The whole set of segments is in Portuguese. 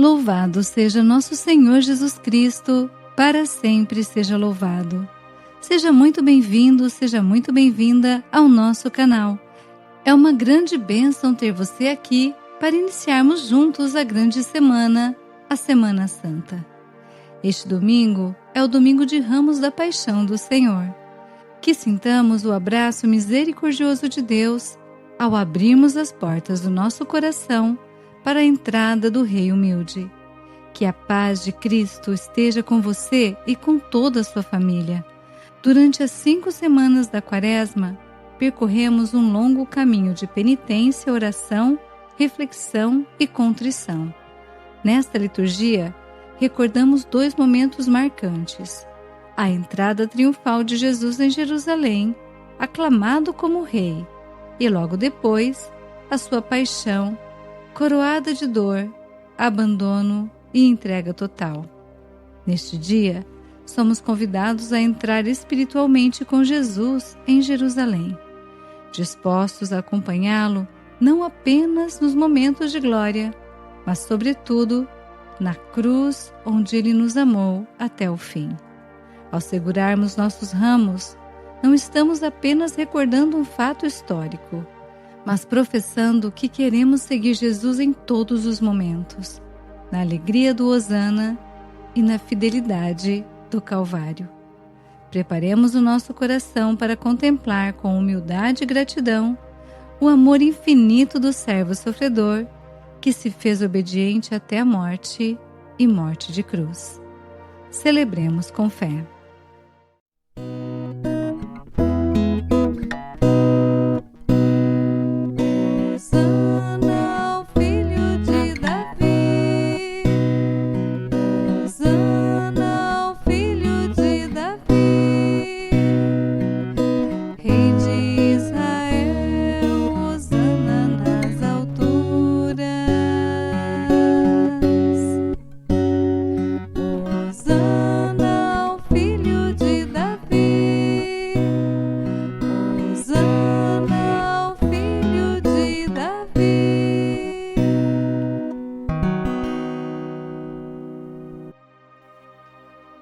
Louvado seja nosso Senhor Jesus Cristo, para sempre seja louvado. Seja muito bem-vindo, seja muito bem-vinda ao nosso canal. É uma grande bênção ter você aqui para iniciarmos juntos a grande semana, a Semana Santa. Este domingo é o domingo de Ramos da Paixão do Senhor. Que sintamos o abraço misericordioso de Deus ao abrirmos as portas do nosso coração para a entrada do Rei humilde. Que a paz de Cristo esteja com você e com toda a sua família. Durante as 5 semanas da Quaresma, percorremos um longo caminho de penitência, oração, reflexão e contrição. Nesta liturgia, recordamos 2 momentos marcantes: a entrada triunfal de Jesus em Jerusalém, aclamado como rei, e logo depois, a sua paixão, coroada de dor, abandono e entrega total. Neste dia, somos convidados a entrar espiritualmente com Jesus em Jerusalém, dispostos a acompanhá-lo não apenas nos momentos de glória, mas sobretudo na cruz onde Ele nos amou até o fim. Ao segurarmos nossos ramos, não estamos apenas recordando um fato histórico, mas professando que queremos seguir Jesus em todos os momentos, na alegria do Hosana e na fidelidade do Calvário. Preparemos o nosso coração para contemplar com humildade e gratidão o amor infinito do servo sofredor que se fez obediente até a morte e morte de cruz. Celebremos com fé.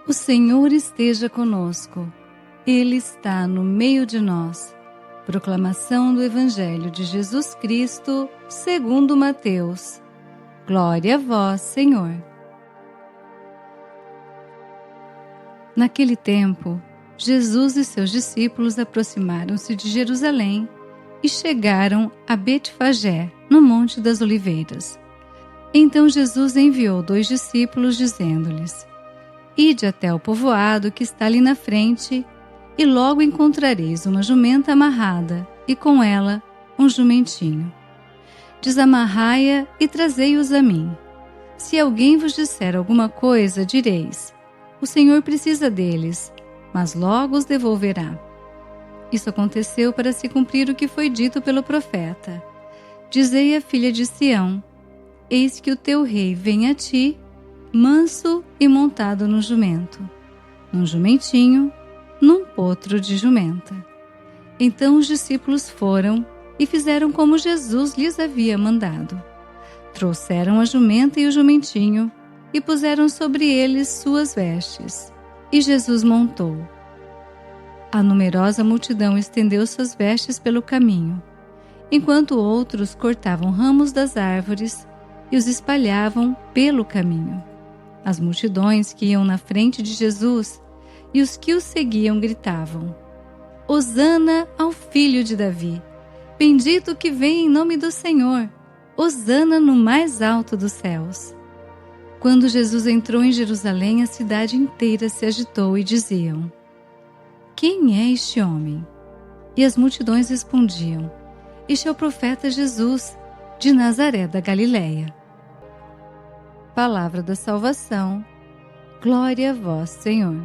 O Senhor esteja conosco, Ele está no meio de nós. Proclamação do Evangelho de Jesus Cristo, segundo Mateus. Glória a vós, Senhor. Naquele tempo, Jesus e seus discípulos aproximaram-se de Jerusalém e chegaram a Betfagé, no Monte das Oliveiras. Então Jesus enviou 2 discípulos, dizendo-lhes: Ide até o povoado que está ali na frente, e logo encontrareis uma jumenta amarrada, e com ela um jumentinho. Desamarrai-a e trazei-os a mim. Se alguém vos disser alguma coisa, direis: o Senhor precisa deles, mas logo os devolverá. Isso aconteceu para se cumprir o que foi dito pelo profeta: Dizei à filha de Sião: eis que o teu rei vem a ti, manso e montado no jumento, num jumentinho, num potro de jumenta. Então os discípulos foram e fizeram como Jesus lhes havia mandado. Trouxeram a jumenta e o jumentinho e puseram sobre eles suas vestes, e Jesus montou. A numerosa multidão estendeu suas vestes pelo caminho, enquanto outros cortavam ramos das árvores e os espalhavam pelo caminho. As multidões que iam na frente de Jesus e os que o seguiam gritavam: Hosana ao filho de Davi! Bendito que vem em nome do Senhor! Hosana no mais alto dos céus! Quando Jesus entrou em Jerusalém, a cidade inteira se agitou e diziam: Quem é este homem? E as multidões respondiam: Este é o profeta Jesus, de Nazaré da Galileia. Palavra da salvação. Glória a vós, Senhor.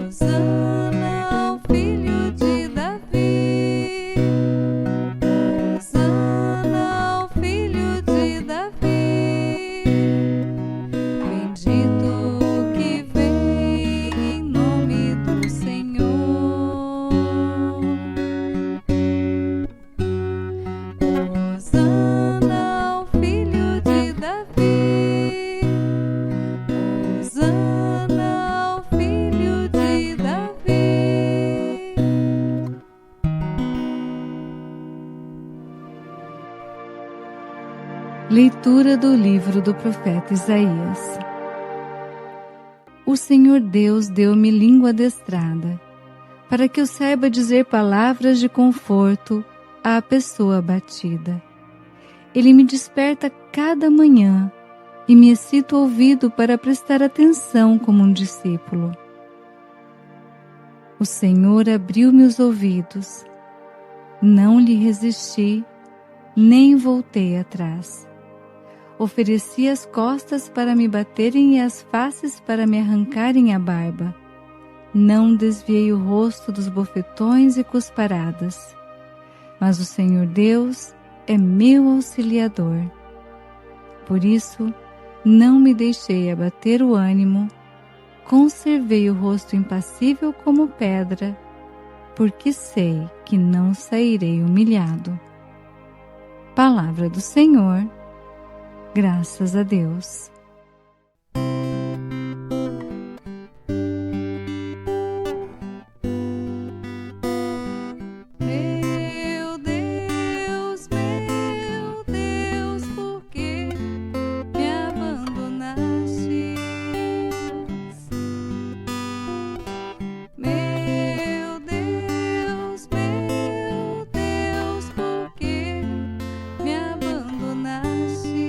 Hosana ao filho de Davi. Hosana ao filho de Davi. Bendito que vem em nome do Senhor. Leitura do livro do profeta Isaías. O Senhor Deus deu-me língua adestrada, para que eu saiba dizer palavras de conforto à pessoa abatida. Ele me desperta cada manhã e me excita o ouvido para prestar atenção como um discípulo. O Senhor abriu-me os ouvidos. Não lhe resisti, nem voltei atrás. Ofereci as costas para me baterem e as faces para me arrancarem a barba. Não desviei o rosto dos bofetões e cusparadas. Mas o Senhor Deus é meu auxiliador. Por isso, não me deixei abater o ânimo, conservei o rosto impassível como pedra, porque sei que não sairei humilhado. Palavra do Senhor. Graças a Deus. Meu Deus, por que me abandonaste? Meu Deus, por que me abandonaste?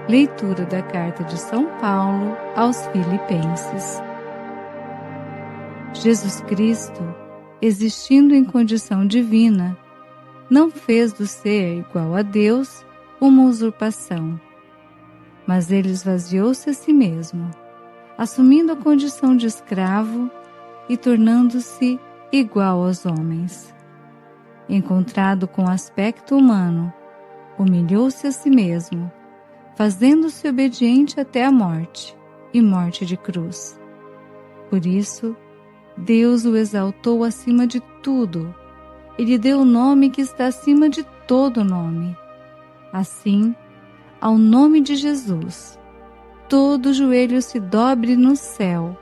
Leitura da Carta de São Paulo aos Filipenses. Jesus Cristo, existindo em condição divina, não fez do ser igual a Deus uma usurpação, mas ele esvaziou-se a si mesmo, assumindo a condição de escravo e tornando-se igual aos homens. Encontrado com aspecto humano, humilhou-se a si mesmo, fazendo-se obediente até a morte, e morte de cruz. Por isso, Deus o exaltou acima de tudo, e lhe deu o nome que está acima de todo nome. Assim, ao nome de Jesus, todo joelho se dobre no céu,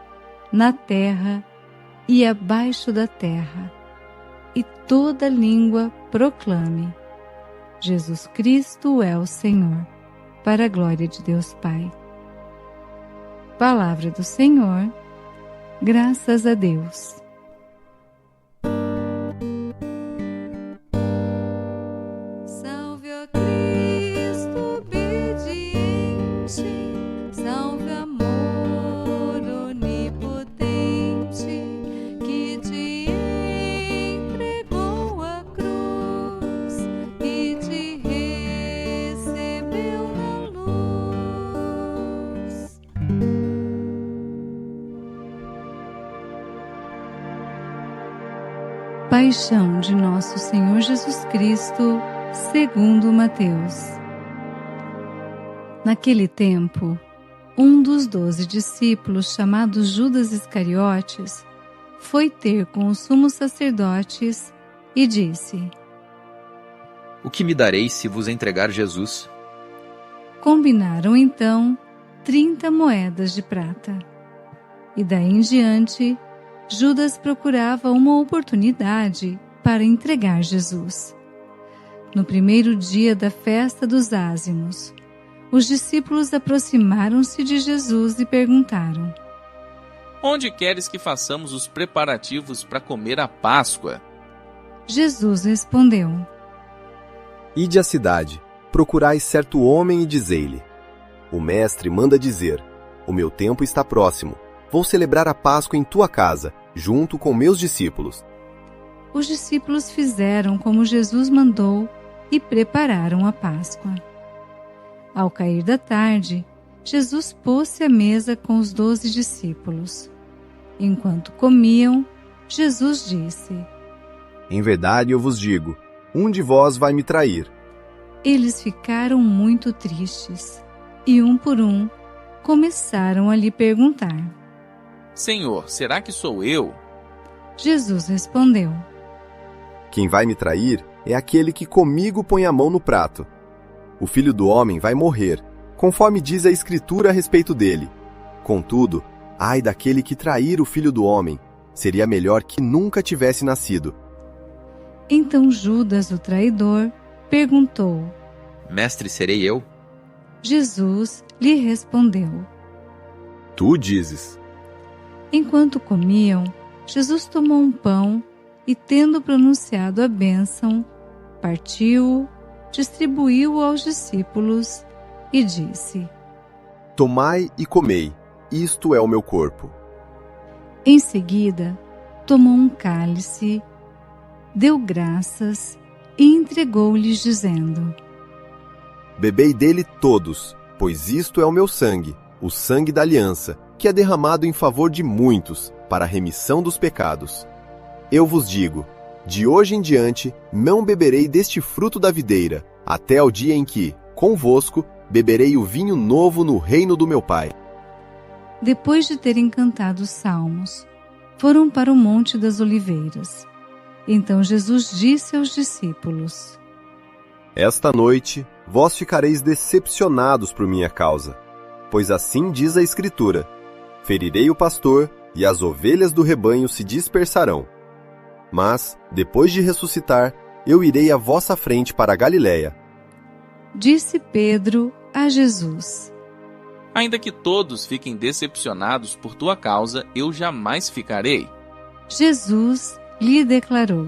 na terra e abaixo da terra, e toda língua proclame: Jesus Cristo é o Senhor, para a glória de Deus Pai. Palavra do Senhor, graças a Deus. Salve a Cristo obediente, salve amor onipotente, que te entregou a cruz e te recebeu na luz. Paixão de Nosso Senhor Jesus Cristo, segundo Mateus. Naquele tempo, um dos 12 discípulos, chamado Judas Iscariotes, foi ter com os sumos sacerdotes e disse: O que me dareis se vos entregar Jesus? Combinaram então 30 moedas de prata. E daí em diante, Judas procurava uma oportunidade para entregar Jesus. No primeiro dia da festa dos ázimos, os discípulos aproximaram-se de Jesus e perguntaram: Onde queres que façamos os preparativos para comer a Páscoa? Jesus respondeu: Ide à cidade, procurai certo homem e dizei-lhe: O mestre manda dizer: O meu tempo está próximo. Vou celebrar a Páscoa em tua casa, junto com meus discípulos. Os discípulos fizeram como Jesus mandou e prepararam a Páscoa. Ao cair da tarde, Jesus pôs-se à mesa com os 12 discípulos. Enquanto comiam, Jesus disse: Em verdade eu vos digo, um de vós vai me trair. Eles ficaram muito tristes e, um por um, começaram a lhe perguntar: Senhor, será que sou eu? Jesus respondeu: Quem vai me trair é aquele que comigo põe a mão no prato. O Filho do Homem vai morrer, conforme diz a Escritura a respeito dele. Contudo, ai daquele que trair o Filho do Homem, seria melhor que nunca tivesse nascido. Então Judas, o traidor, perguntou: Mestre, serei eu? Jesus lhe respondeu: Tu dizes. Enquanto comiam, Jesus tomou um pão e, tendo pronunciado a bênção, partiu-o, distribuiu-o aos discípulos e disse: Tomai e comei, isto é o meu corpo. Em seguida, tomou um cálice, deu graças e entregou-lhes, dizendo: Bebei dele todos, pois isto é o meu sangue, o sangue da aliança, que é derramado em favor de muitos, para a remissão dos pecados. Eu vos digo, de hoje em diante, não beberei deste fruto da videira, até ao dia em que, convosco, beberei o vinho novo no reino do meu Pai. Depois de terem cantado os salmos, foram para o Monte das Oliveiras. Então Jesus disse aos discípulos: Esta noite, vós ficareis decepcionados por minha causa, pois assim diz a Escritura: Ferirei o pastor, e as ovelhas do rebanho se dispersarão. Mas, depois de ressuscitar, eu irei à vossa frente para a Galiléia. Disse Pedro a Jesus: Ainda que todos fiquem decepcionados por tua causa, eu jamais ficarei. Jesus lhe declarou: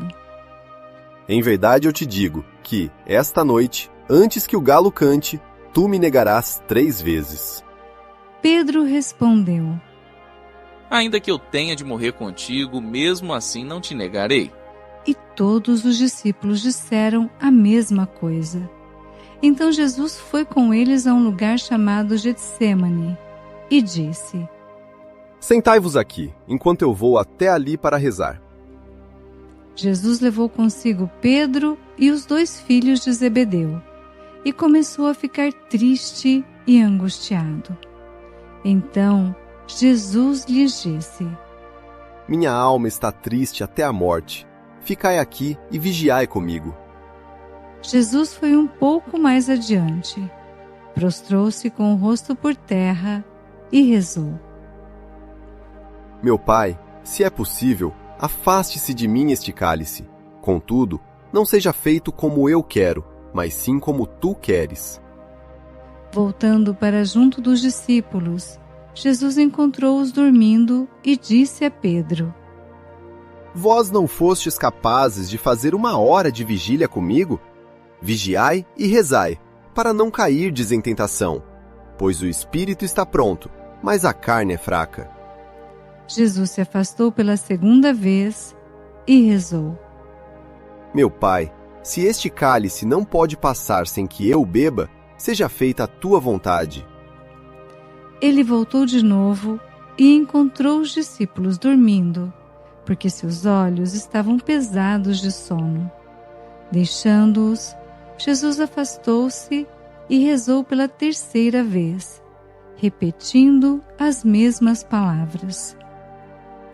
Em verdade eu te digo que, esta noite, antes que o galo cante, tu me negarás 3 vezes. Pedro respondeu: Ainda que eu tenha de morrer contigo, mesmo assim não te negarei. E todos os discípulos disseram a mesma coisa. Então Jesus foi com eles a um lugar chamado Getsêmani e disse: Sentai-vos aqui, enquanto eu vou até ali para rezar. Jesus levou consigo Pedro e os 2 filhos de Zebedeu e começou a ficar triste e angustiado. Então Jesus lhes disse: Minha alma está triste até a morte. Ficai aqui e vigiai comigo. Jesus foi um pouco mais adiante, prostrou-se com o rosto por terra e rezou: Meu Pai, se é possível, afaste-se de mim este cálice. Contudo, não seja feito como eu quero, mas sim como tu queres. Voltando para junto dos discípulos, Jesus encontrou-os dormindo e disse a Pedro: Vós não fostes capazes de fazer 1 hora de vigília comigo? Vigiai e rezai, para não cairdes em tentação, pois o espírito está pronto, mas a carne é fraca. Jesus se afastou pela 2ª vez e rezou: Meu Pai, se este cálice não pode passar sem que eu beba, seja feita a tua vontade. Ele voltou de novo e encontrou os discípulos dormindo, porque seus olhos estavam pesados de sono. Deixando-os, Jesus afastou-se e rezou pela 3ª vez, repetindo as mesmas palavras.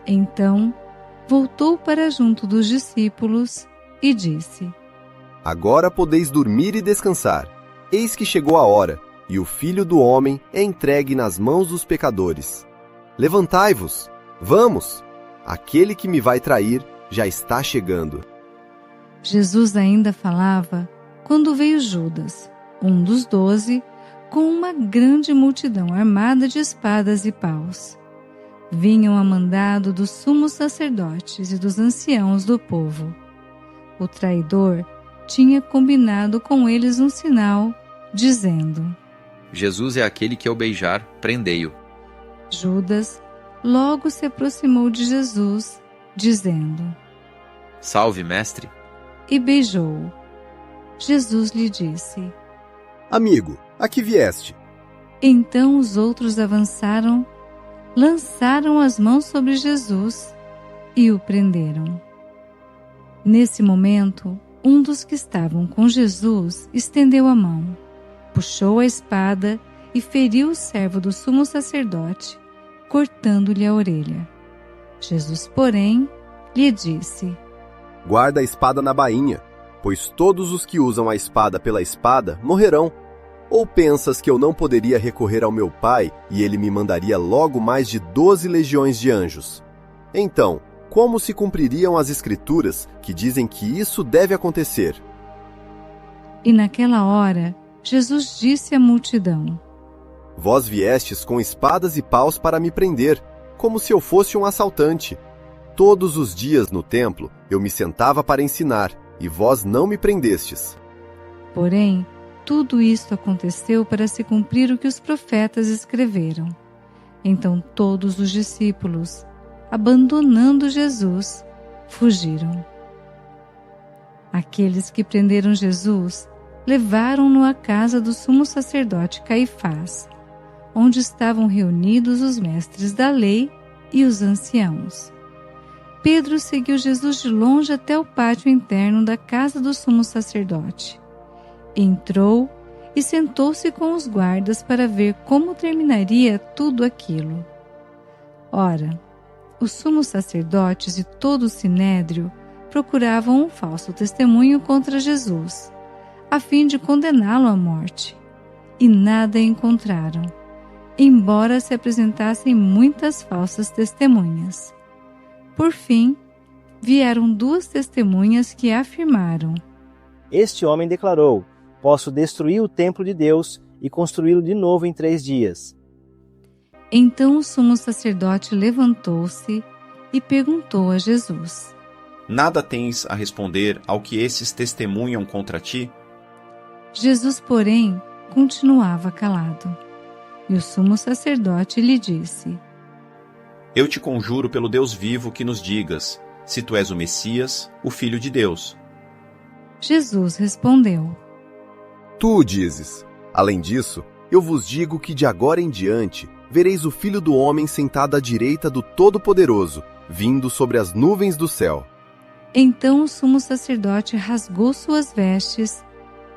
Então, voltou para junto dos discípulos e disse: Agora podeis dormir e descansar. Eis que chegou a hora, e o Filho do Homem é entregue nas mãos dos pecadores. Levantai-vos, vamos! Aquele que me vai trair já está chegando. Jesus ainda falava quando veio Judas, um dos 12, com uma grande multidão armada de espadas e paus. Vinham a mandado dos sumos sacerdotes e dos anciãos do povo. O traidor tinha combinado com eles um sinal, dizendo: Jesus é aquele que ao beijar, prendei-o. Judas logo se aproximou de Jesus, dizendo: Salve, mestre. E beijou-o. Jesus lhe disse: Amigo, a que vieste? Então os outros avançaram, lançaram as mãos sobre Jesus e o prenderam. Nesse momento, um dos que estavam com Jesus estendeu a mão, puxou a espada e feriu o servo do sumo sacerdote, cortando-lhe a orelha. Jesus, porém, lhe disse: Guarda a espada na bainha, pois todos os que usam a espada pela espada morrerão. Ou pensas que eu não poderia recorrer ao meu Pai e ele me mandaria logo mais de 12 legiões de anjos? Então, como se cumpririam as Escrituras que dizem que isso deve acontecer? E naquela hora, Jesus disse à multidão: Vós viestes com espadas e paus para me prender, como se eu fosse um assaltante. Todos os dias no templo eu me sentava para ensinar, e vós não me prendestes. Porém, tudo isto aconteceu para se cumprir o que os profetas escreveram. Então todos os discípulos, abandonando Jesus, fugiram. Aqueles que prenderam Jesus levaram-no à casa do sumo sacerdote Caifás, onde estavam reunidos os mestres da lei e os anciãos. Pedro seguiu Jesus de longe até o pátio interno da casa do sumo sacerdote. Entrou e sentou-se com os guardas para ver como terminaria tudo aquilo. Ora, os sumos sacerdotes e todo o sinédrio procuravam um falso testemunho contra Jesus, a fim de condená-lo à morte, e nada encontraram, embora se apresentassem muitas falsas testemunhas. Por fim, vieram 2 testemunhas que afirmaram: Este homem declarou: Posso destruir o templo de Deus e construí-lo de novo em 3 dias. Então o sumo sacerdote levantou-se e perguntou a Jesus: Nada tens a responder ao que esses testemunham contra ti? Jesus, porém, continuava calado. E o sumo sacerdote lhe disse: Eu te conjuro pelo Deus vivo que nos digas, se tu és o Messias, o Filho de Deus. Jesus respondeu: Tu o dizes. Além disso, eu vos digo que de agora em diante vereis o Filho do Homem sentado à direita do Todo-Poderoso, vindo sobre as nuvens do céu. Então o sumo sacerdote rasgou suas vestes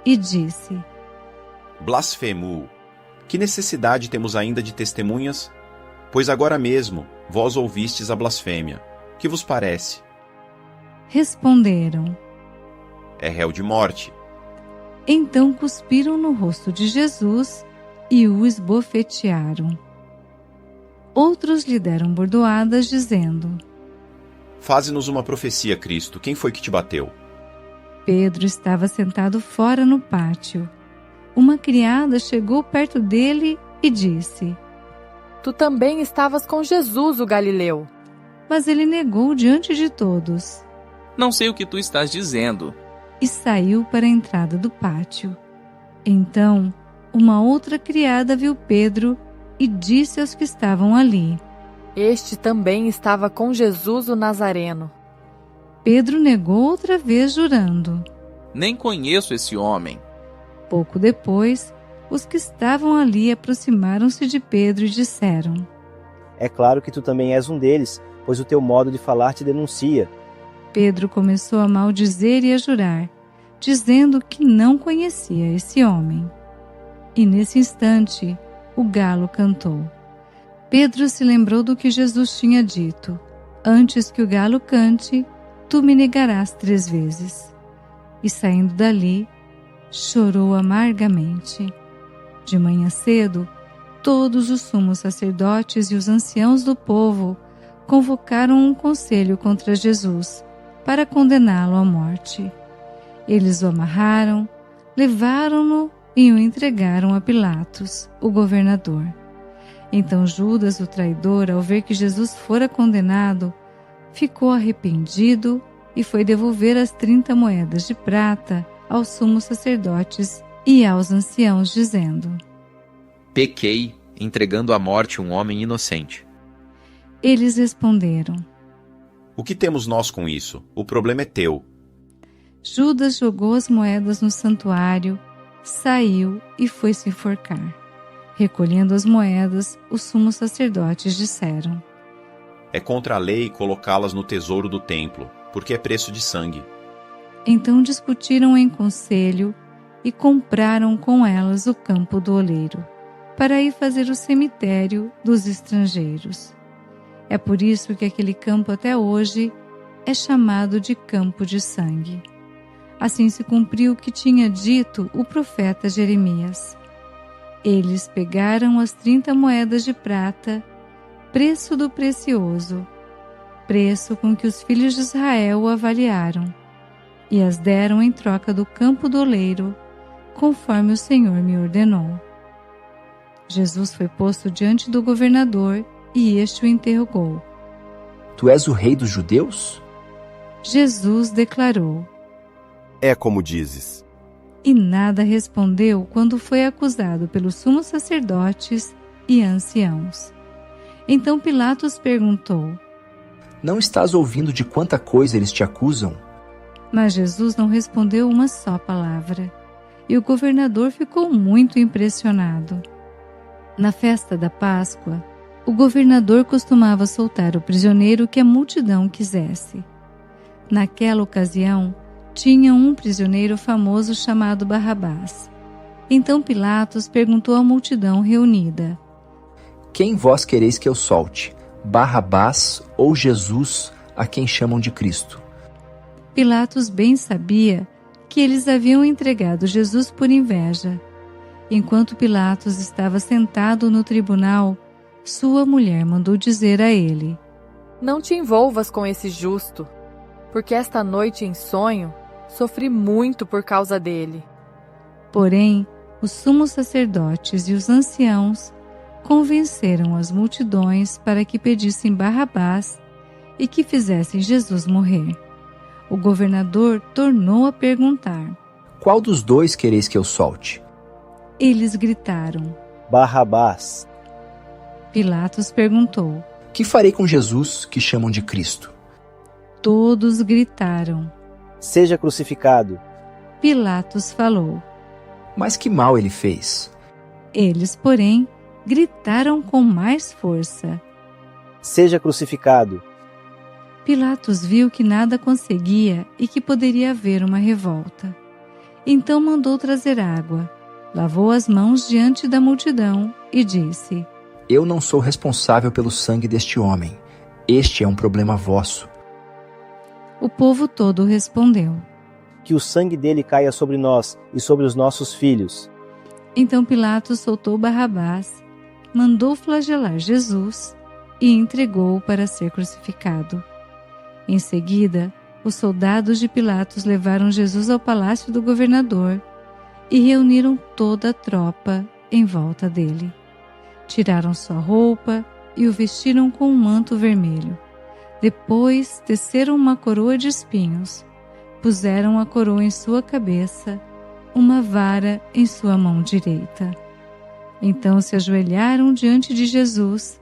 e disse: Blasfemo! Que necessidade temos ainda de testemunhas? Pois agora mesmo vós ouvistes a blasfêmia. Que vos parece? Responderam: É réu de morte. Então cuspiram no rosto de Jesus e o esbofetearam. Outros lhe deram bordoadas, dizendo: Faze-nos uma profecia, Cristo. Quem foi que te bateu? Pedro estava sentado fora no pátio. Uma criada chegou perto dele e disse: Tu também estavas com Jesus, o Galileu. Mas ele negou diante de todos Não sei o que tu estás dizendo. e saiu para a entrada do pátio. Então, uma outra criada viu Pedro e disse aos que estavam ali: Este também estava com Jesus, o Nazareno. Pedro negou outra vez, jurando. Nem conheço esse homem. Pouco depois, os que estavam ali aproximaram-se de Pedro e disseram: É claro que tu também és um deles, pois o teu modo de falar te denuncia. Pedro começou a maldizer e a jurar, dizendo que não conhecia esse homem. E nesse instante, o galo cantou. Pedro se lembrou do que Jesus tinha dito: Antes que o galo cante, tu me negarás 3 vezes. E saindo dali, chorou amargamente. De manhã cedo, todos os sumos sacerdotes e os anciãos do povo convocaram um conselho contra Jesus para condená-lo à morte. Eles o amarraram, levaram-no e o entregaram a Pilatos, o governador. Então Judas, o traidor, ao ver que Jesus fora condenado, ficou arrependido e foi devolver as 30 moedas de prata aos sumos sacerdotes e aos anciãos, dizendo: Pequei, entregando à morte um homem inocente. Eles responderam: O que temos nós com isso? O problema é teu. Judas jogou as moedas no santuário, saiu e foi se enforcar. Recolhendo as moedas, os sumos sacerdotes disseram: É contra a lei colocá-las no tesouro do templo, porque é preço de sangue. Então discutiram em conselho e compraram com elas o campo do oleiro, para ir fazer o cemitério dos estrangeiros. É por isso que aquele campo até hoje é chamado de Campo de Sangue. Assim se cumpriu o que tinha dito o profeta Jeremias. Eles pegaram as 30 moedas de prata, preço do precioso, preço com que os filhos de Israel o avaliaram, e as deram em troca do campo do oleiro, conforme o Senhor me ordenou. Jesus foi posto diante do governador e este o interrogou. Tu és o rei dos judeus? Jesus declarou. É como dizes. E nada respondeu quando foi acusado pelos sumos sacerdotes e anciãos. Então Pilatos perguntou. Não estás ouvindo de quanta coisa eles te acusam? Mas Jesus não respondeu uma só palavra. E o governador ficou muito impressionado. Na festa da Páscoa, o governador costumava soltar o prisioneiro que a multidão quisesse. Naquela ocasião, tinha um prisioneiro famoso chamado Barrabás. Então Pilatos perguntou à multidão reunida: Quem vós quereis que eu solte? Barrabás ou Jesus, a quem chamam de Cristo? Pilatos bem sabia que eles haviam entregado Jesus por inveja. Enquanto Pilatos estava sentado no tribunal, sua mulher mandou dizer a ele: Não te envolvas com esse justo, porque esta noite em sonho sofri muito por causa dele. Porém, os sumos sacerdotes e os anciãos convenceram as multidões para que pedissem Barrabás e que fizessem Jesus morrer. O governador tornou a perguntar: Qual dos dois quereis que eu solte? Eles gritaram: Barrabás. Pilatos perguntou. Que farei com Jesus, que chamam de Cristo? Todos gritaram. Seja crucificado. Pilatos falou. Mas que mal ele fez? Eles, porém, gritaram com mais força. Seja crucificado. Pilatos viu que nada conseguia e que poderia haver uma revolta. Então mandou trazer água, lavou as mãos diante da multidão e disse: Eu não sou responsável pelo sangue deste homem. Este é um problema vosso. O povo todo respondeu. Que o sangue dele caia sobre nós e sobre os nossos filhos. Então Pilatos soltou Barrabás, mandou flagelar Jesus e entregou-o para ser crucificado. Em seguida, os soldados de Pilatos levaram Jesus ao palácio do governador e reuniram toda a tropa em volta dele. Tiraram sua roupa e o vestiram com um manto vermelho. Depois, teceram uma coroa de espinhos, puseram a coroa em sua cabeça, uma vara em sua mão direita. Então se ajoelharam diante de Jesus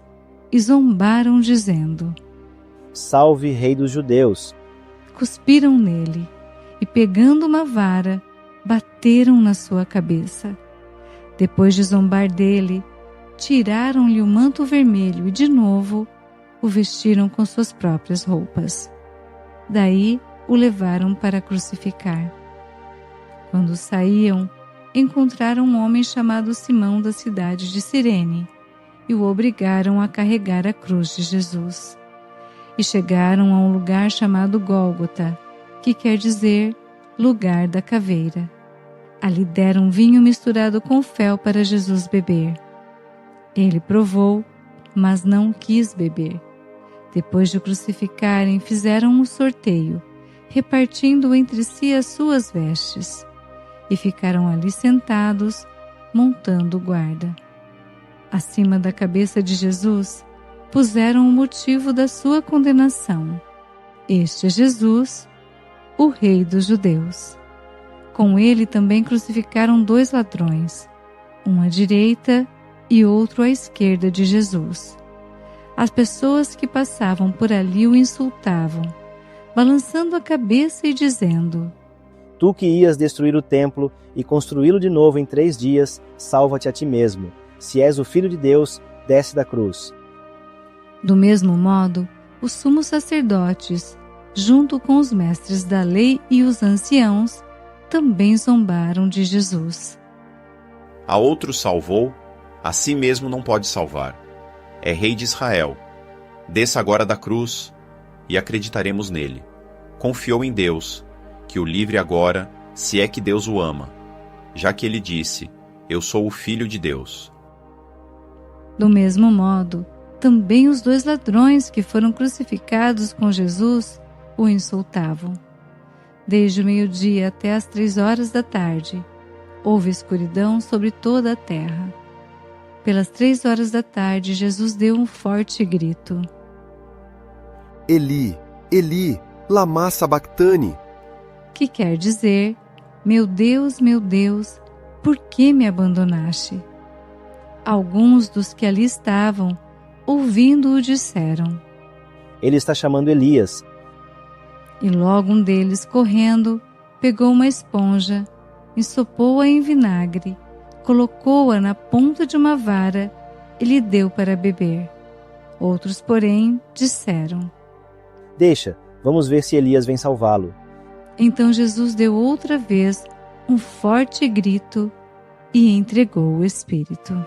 e zombaram, dizendo: Salve, Rei dos Judeus! Cuspiram nele e, pegando uma vara, bateram na sua cabeça. Depois de zombar dele, tiraram-lhe o manto vermelho e, de novo, o vestiram com suas próprias roupas. Daí o levaram para crucificar. Quando saíam, encontraram um homem chamado Simão da cidade de Cirene e o obrigaram a carregar a cruz de Jesus. E chegaram a um lugar chamado Gólgota, que quer dizer lugar da caveira. Ali deram vinho misturado com fel para Jesus beber. Ele provou, mas não quis beber. Depois de o crucificarem, fizeram um sorteio, repartindo entre si as suas vestes, e ficaram ali sentados, montando guarda. Acima da cabeça de Jesus, puseram o motivo da sua condenação. Este é Jesus, o Rei dos Judeus. Com ele também crucificaram 2 ladrões, um à direita e outro à esquerda de Jesus. As pessoas que passavam por ali o insultavam, balançando a cabeça e dizendo: Tu que ias destruir o templo e construí-lo de novo em 3 dias, salva-te a ti mesmo. Se és o Filho de Deus, desce da cruz. Do mesmo modo, os sumos sacerdotes, junto com os mestres da lei e os anciãos, também zombaram de Jesus. A outros salvou, a si mesmo não pode salvar. É Rei de Israel. Desça agora da cruz e acreditaremos nele. Confiou em Deus, que o livre agora, se é que Deus o ama, já que ele disse: Eu sou o Filho de Deus. Do mesmo modo, também os 2 ladrões que foram crucificados com Jesus o insultavam. Desde o meio-dia até as 3 horas da tarde, houve escuridão sobre toda a terra. Pelas 3 horas da tarde, Jesus deu um forte grito: Eli, Eli, lama sabactani, que quer dizer: meu Deus, por que me abandonaste? Alguns dos que ali estavam, ouvindo-o, disseram: Ele está chamando Elias. E logo um deles, correndo, pegou uma esponja, ensopou-a em vinagre, colocou-a na ponta de uma vara e lhe deu para beber. Outros, porém, disseram: Deixa, vamos ver se Elias vem salvá-lo. Então Jesus deu outra vez um forte grito e entregou o Espírito.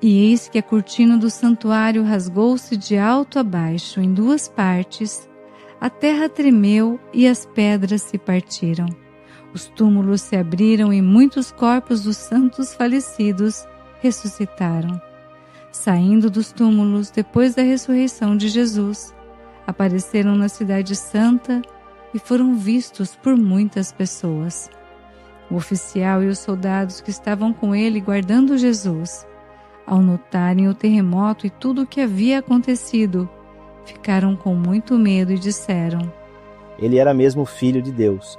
E eis que a cortina do santuário rasgou-se de alto a baixo em 2 partes, a terra tremeu e as pedras se partiram. Os túmulos se abriram e muitos corpos dos santos falecidos ressuscitaram. Saindo dos túmulos depois da ressurreição de Jesus, apareceram na cidade santa e foram vistos por muitas pessoas. O oficial e os soldados que estavam com ele guardando Jesus Ao notarem o terremoto e tudo o que havia acontecido, ficaram com muito medo e disseram: Ele era mesmo filho de Deus.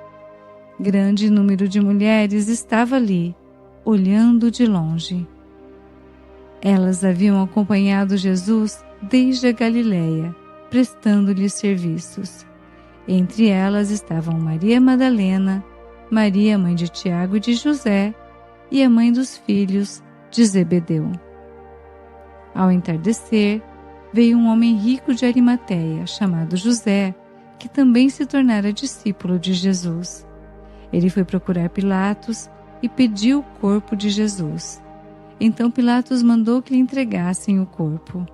Grande número de mulheres estava ali, olhando de longe. Elas haviam acompanhado Jesus desde a Galileia, prestando-lhe serviços. Entre elas estavam Maria Madalena, Maria, mãe de Tiago e de José, e a mãe dos filhos de Zebedeu. Ao entardecer, veio um homem rico de Arimateia, chamado José, que também se tornara discípulo de Jesus. Ele foi procurar Pilatos e pediu o corpo de Jesus. Então Pilatos mandou que lhe entregassem o corpo.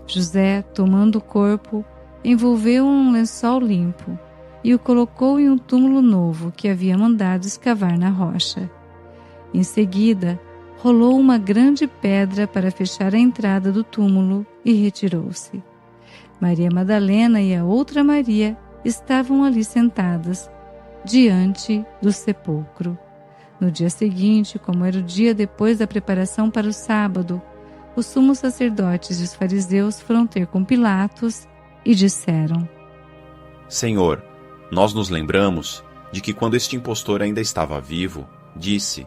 José, tomando o corpo, envolveu-o num lençol limpo e o colocou em um túmulo novo que havia mandado escavar na rocha. Em seguida, rolou uma grande pedra para fechar a entrada do túmulo e retirou-se. Maria Madalena e a outra Maria estavam ali sentadas, diante do sepulcro. No dia seguinte, como era o dia depois da preparação para o sábado, os sumos sacerdotes e os fariseus foram ter com Pilatos e disseram: Senhor, nós nos lembramos de que quando este impostor ainda estava vivo, disse: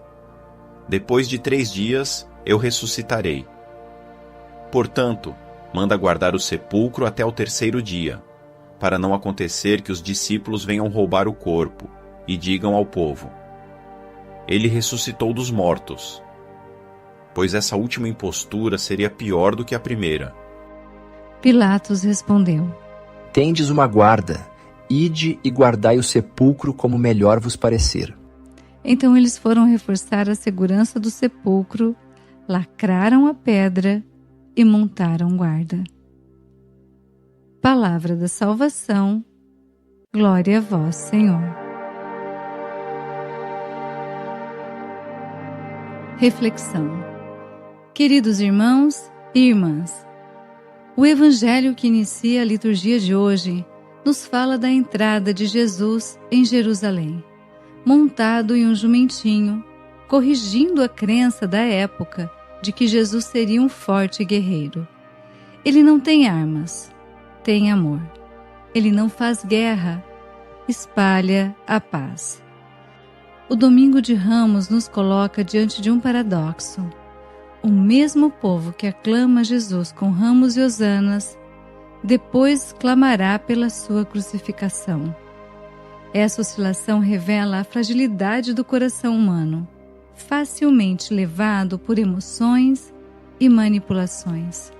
Depois de 3 dias eu ressuscitarei. Portanto, manda guardar o sepulcro até o 3º dia, para não acontecer que os discípulos venham roubar o corpo e digam ao povo: Ele ressuscitou dos mortos. Pois essa última impostura seria pior do que a primeira. Pilatos respondeu: Tendes uma guarda, ide e guardai o sepulcro como melhor vos parecer. Então eles foram reforçar a segurança do sepulcro, lacraram a pedra e montaram guarda. Palavra da salvação, glória a vós, Senhor. Reflexão. Queridos irmãos e irmãs, o Evangelho que inicia a liturgia de hoje nos fala da entrada de Jesus em Jerusalém, montado em um jumentinho, corrigindo a crença da época de que Jesus seria um forte guerreiro. Ele não tem armas, tem amor. Ele não faz guerra, espalha a paz. O Domingo de Ramos nos coloca diante de um paradoxo. O mesmo povo que aclama Jesus com ramos e hosanas, depois clamará pela sua crucificação. Essa oscilação revela a fragilidade do coração humano, facilmente levado por emoções e manipulações.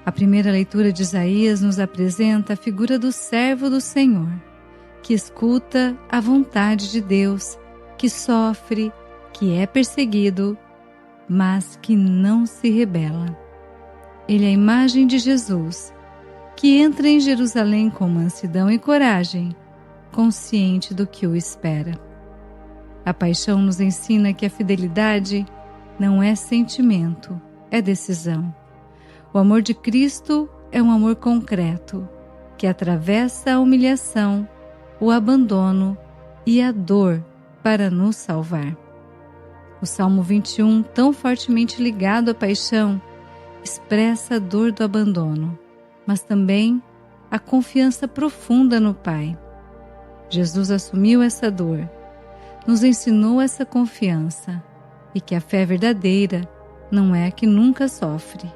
A primeira leitura de Isaías nos apresenta a figura do servo do Senhor, que escuta a vontade de Deus, que sofre, que é perseguido, mas que não se rebela. Ele é a imagem de Jesus, que entra em Jerusalém com mansidão e coragem, consciente do que o espera. A paixão nos ensina que a fidelidade não é sentimento, é decisão. O amor de Cristo é um amor concreto, que atravessa a humilhação, o abandono e a dor para nos salvar. O Salmo 21, tão fortemente ligado à paixão, expressa a dor do abandono, mas também a confiança profunda no Pai. Jesus assumiu essa dor, nos ensinou essa confiança e que a fé verdadeira não é a que nunca sofre,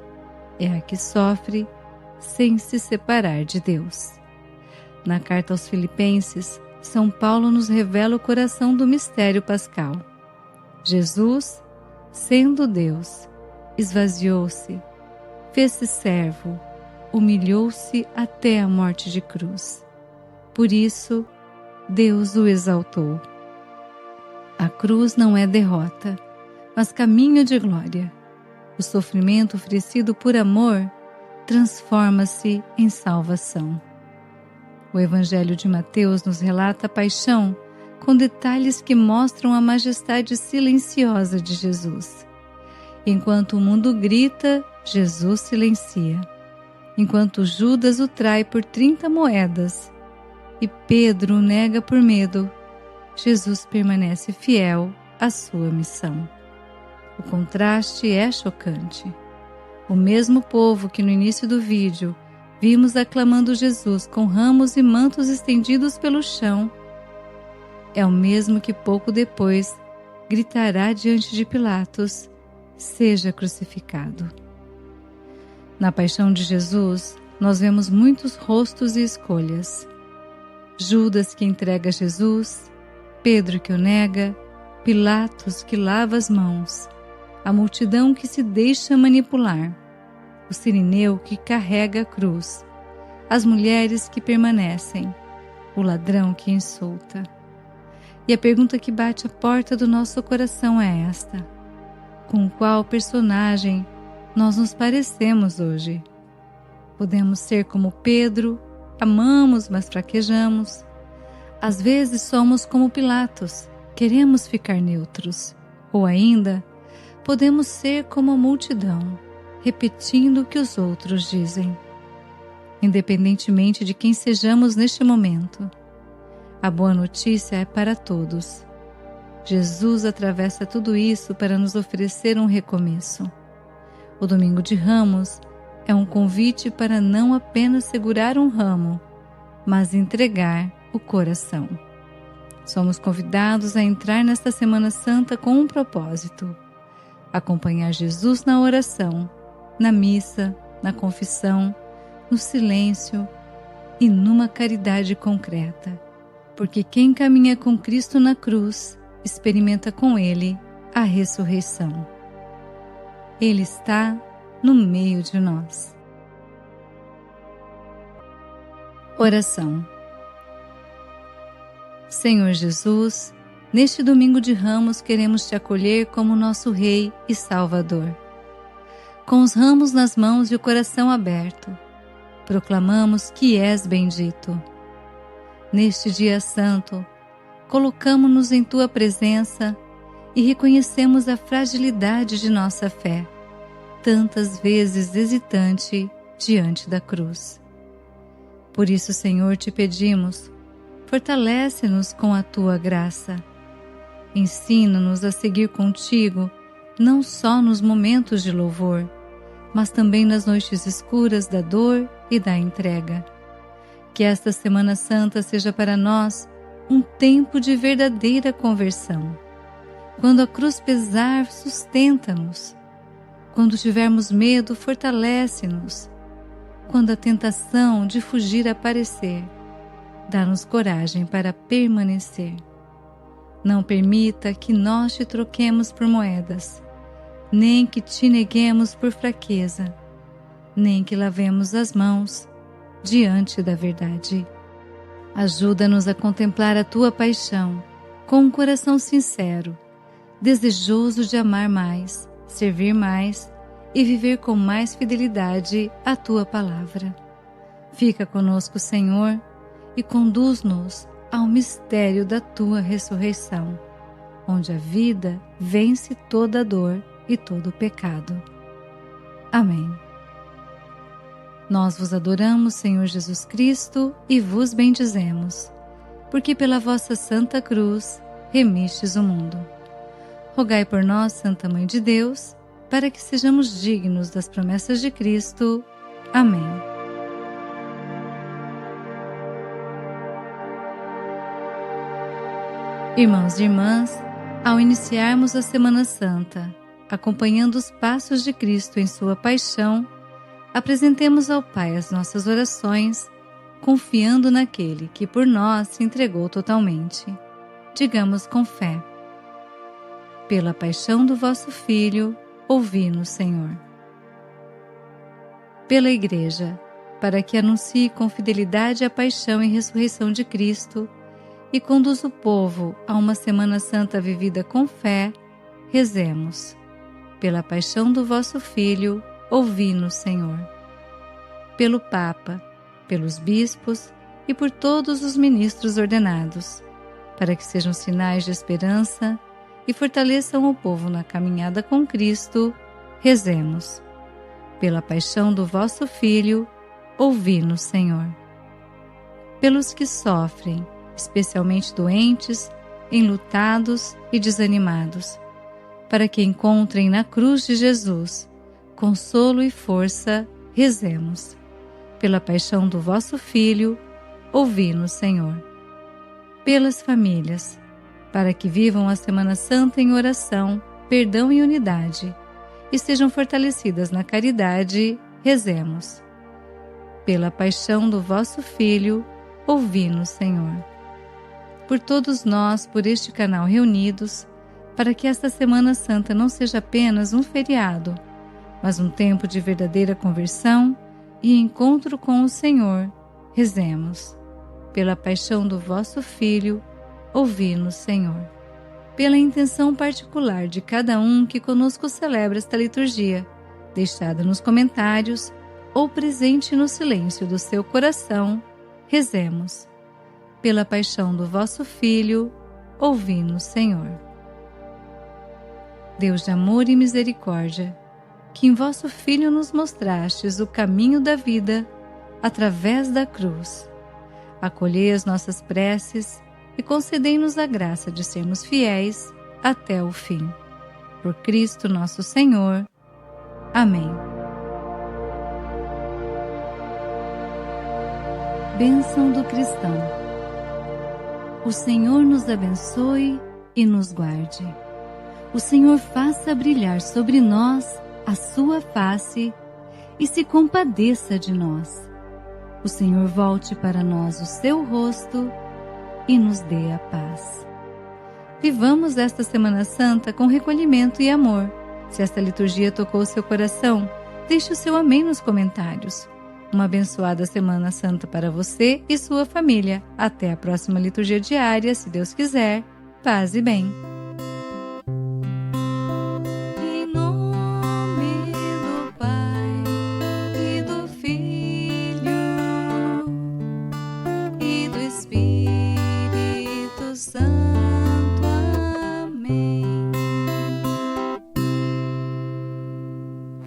é a que sofre sem se separar de Deus. Na carta aos Filipenses, São Paulo nos revela o coração do mistério pascal. Jesus, sendo Deus, esvaziou-se, fez-se servo, humilhou-se até a morte de cruz. Por isso, Deus o exaltou. A cruz não é derrota, mas caminho de glória. O sofrimento oferecido por amor transforma-se em salvação. O Evangelho de Mateus nos relata a paixão com detalhes que mostram a majestade silenciosa de Jesus. Enquanto o mundo grita, Jesus silencia. Enquanto Judas o trai por 30 moedas e Pedro o nega por medo, Jesus permanece fiel à sua missão. O contraste é chocante. O mesmo povo que no início do vídeo vimos aclamando Jesus com ramos e mantos estendidos pelo chão, é o mesmo que pouco depois gritará diante de Pilatos: seja crucificado. Na paixão de Jesus, nós vemos muitos rostos e escolhas. Judas que entrega Jesus, Pedro que o nega, Pilatos que lava as mãos, a multidão que se deixa manipular, o sirineu que carrega a cruz, as mulheres que permanecem, o ladrão que insulta. E a pergunta que bate à porta do nosso coração é esta: com qual personagem nós nos parecemos hoje? Podemos ser como Pedro, amamos, mas fraquejamos. Às vezes somos como Pilatos, queremos ficar neutros. Ou ainda, podemos ser como a multidão, repetindo o que os outros dizem. Independentemente de quem sejamos neste momento, a boa notícia é para todos. Jesus atravessa tudo isso para nos oferecer um recomeço. O Domingo de Ramos é um convite para não apenas segurar um ramo, mas entregar o coração. Somos convidados a entrar nesta Semana Santa com um propósito: acompanhar Jesus na oração, na missa, na confissão, no silêncio e numa caridade concreta. Porque quem caminha com Cristo na cruz, experimenta com Ele a ressurreição. Ele está no meio de nós. Oração. Senhor Jesus, neste Domingo de Ramos queremos Te acolher como nosso Rei e Salvador. Com os ramos nas mãos e o coração aberto, proclamamos que És bendito. Neste dia santo, colocamo-nos em Tua presença e reconhecemos a fragilidade de nossa fé, tantas vezes hesitante diante da cruz. Por isso, Senhor, Te pedimos, fortalece-nos com a Tua graça. Ensina-nos a seguir contigo, não só nos momentos de louvor, mas também nas noites escuras da dor e da entrega. Que esta Semana Santa seja para nós um tempo de verdadeira conversão. Quando a cruz pesar, sustenta-nos. Quando tivermos medo, fortalece-nos. Quando a tentação de fugir aparecer, dá-nos coragem para permanecer. Não permita que nós Te troquemos por moedas, nem que Te neguemos por fraqueza, nem que lavemos as mãos diante da verdade. Ajuda-nos a contemplar a Tua paixão com um coração sincero, desejoso de amar mais, servir mais e viver com mais fidelidade a Tua palavra. Fica conosco, Senhor, e conduz-nos ao mistério da Tua ressurreição, onde a vida vence toda a dor e todo o pecado. Amém. Nós vos adoramos, Senhor Jesus Cristo, e vos bendizemos, porque pela vossa Santa Cruz remistes o mundo. Rogai por nós, Santa Mãe de Deus, para que sejamos dignos das promessas de Cristo. Amém. Irmãos e irmãs, ao iniciarmos a Semana Santa, acompanhando os passos de Cristo em sua paixão, apresentemos ao Pai as nossas orações, confiando naquele que por nós se entregou totalmente. Digamos com fé: pela paixão do vosso Filho, ouvi-nos, Senhor. Pela Igreja, para que anuncie com fidelidade a paixão e ressurreição de Cristo e conduza o povo a uma Semana Santa vivida com fé, rezemos. Pela paixão do vosso Filho, ouvi-nos, Senhor. Pelo Papa, pelos bispos e por todos os ministros ordenados, para que sejam sinais de esperança e fortaleçam o povo na caminhada com Cristo, rezemos. Pela paixão do vosso Filho, ouvi-nos, Senhor. Pelos que sofrem, especialmente doentes, enlutados e desanimados, para que encontrem na cruz de Jesus consolo e força, rezemos. Pela paixão do vosso Filho, ouvi-nos, Senhor. Pelas famílias, para que vivam a Semana Santa em oração, perdão e unidade, e sejam fortalecidas na caridade, rezemos. Pela paixão do vosso Filho, ouvi-nos, Senhor. Por todos nós, por este canal reunidos, para que esta Semana Santa não seja apenas um feriado, mas um tempo de verdadeira conversão e encontro com o Senhor, rezemos. Pela paixão do vosso Filho, ouvi-nos, Senhor. Pela intenção particular de cada um que conosco celebra esta liturgia, deixada nos comentários ou presente no silêncio do seu coração, rezemos. Pela paixão do vosso Filho, ouvi-nos, Senhor. Deus de amor e misericórdia, que em vosso Filho nos mostrastes o caminho da vida através da cruz, acolhei as nossas preces e concedei-nos a graça de sermos fiéis até o fim. Por Cristo nosso Senhor. Amém. Bênção do cristão. O Senhor nos abençoe e nos guarde. O Senhor faça brilhar sobre nós a sua face e se compadeça de nós. O Senhor volte para nós o seu rosto e nos dê a paz. Vivamos esta Semana Santa com recolhimento e amor. Se esta liturgia tocou seu coração, deixe o seu amém nos comentários. Uma abençoada Semana Santa para você e sua família. Até a próxima liturgia diária, se Deus quiser. Paz e bem.